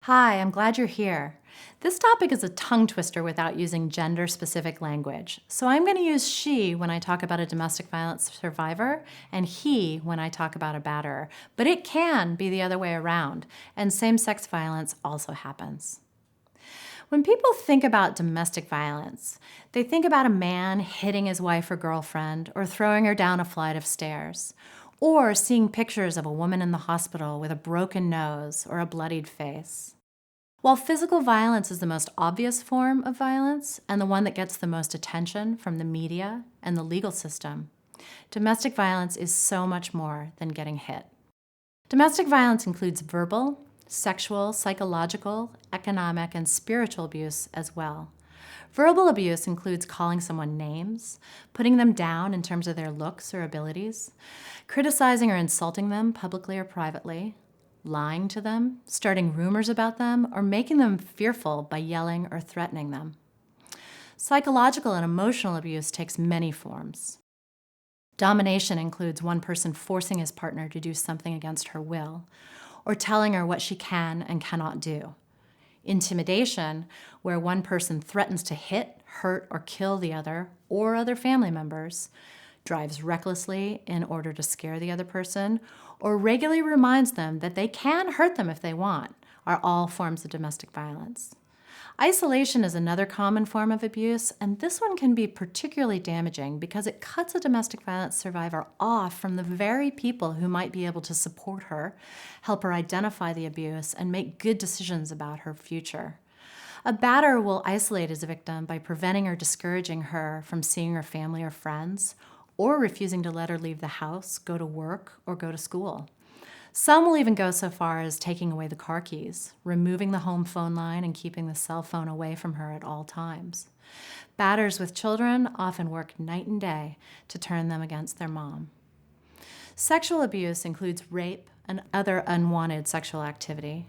Hi, I'm glad you're here. This topic is a tongue twister without using gender-specific language, so I'm going to use she when I talk about a domestic violence survivor and he when I talk about a batterer, but it can be the other way around, and same-sex violence also happens. When people think about domestic violence, they think about a man hitting his wife or girlfriend or throwing her down a flight of stairs, or seeing pictures of a woman in the hospital with a broken nose or a bloodied face. While physical violence is the most obvious form of violence and the one that gets the most attention from the media and the legal system, domestic violence is so much more than getting hit. Domestic violence includes verbal, sexual, psychological, economic, and spiritual abuse as well. Verbal abuse includes calling someone names, putting them down in terms of their looks or abilities, criticizing or insulting them publicly or privately, lying to them, starting rumors about them, or making them fearful by yelling or threatening them. Psychological and emotional abuse takes many forms. Domination includes one person forcing his partner to do something against her will, or telling her what she can and cannot do. Intimidation, where one person threatens to hit, hurt, or kill the other or other family members, drives recklessly in order to scare the other person, or regularly reminds them that they can hurt them if they want, are all forms of domestic violence. Isolation is another common form of abuse, and this one can be particularly damaging because it cuts a domestic violence survivor off from the very people who might be able to support her, help her identify the abuse, and make good decisions about her future. A batterer will isolate his victim by preventing or discouraging her from seeing her family or friends, or refusing to let her leave the house, go to work, or go to school. Some will even go so far as taking away the car keys, removing the home phone line, and keeping the cell phone away from her at all times. Batterers with children often work night and day to turn them against their mom. Sexual abuse includes rape and other unwanted sexual activity,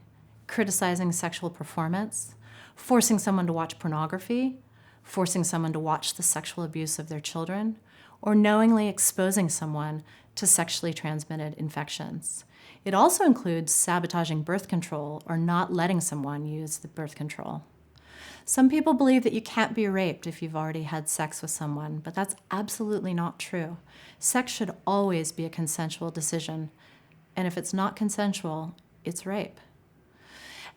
criticizing sexual performance, forcing someone to watch pornography, forcing someone to watch the sexual abuse of their children, or knowingly exposing someone to sexually transmitted infections. It also includes sabotaging birth control or not letting someone use the birth control. Some people believe that you can't be raped if you've already had sex with someone, but that's absolutely not true. Sex should always be a consensual decision, and if it's not consensual, it's rape.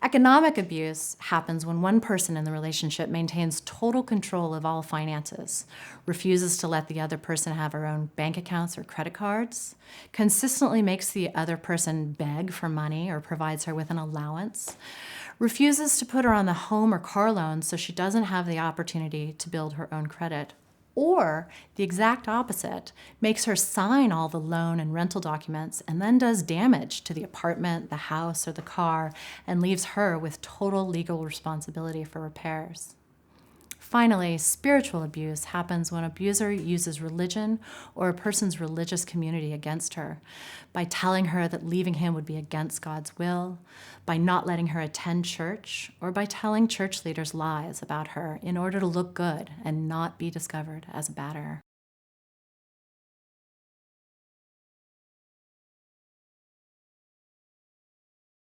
Economic abuse happens when one person in the relationship maintains total control of all finances, refuses to let the other person have her own bank accounts or credit cards, consistently makes the other person beg for money or provides her with an allowance, refuses to put her on the home or car loan so she doesn't have the opportunity to build her own credit, or the exact opposite, makes her sign all the loan and rental documents and then does damage to the apartment, the house, or the car and leaves her with total legal responsibility for repairs. Finally, spiritual abuse happens when an abuser uses religion or a person's religious community against her, by telling her that leaving him would be against God's will, by not letting her attend church, or by telling church leaders lies about her in order to look good and not be discovered as a batterer.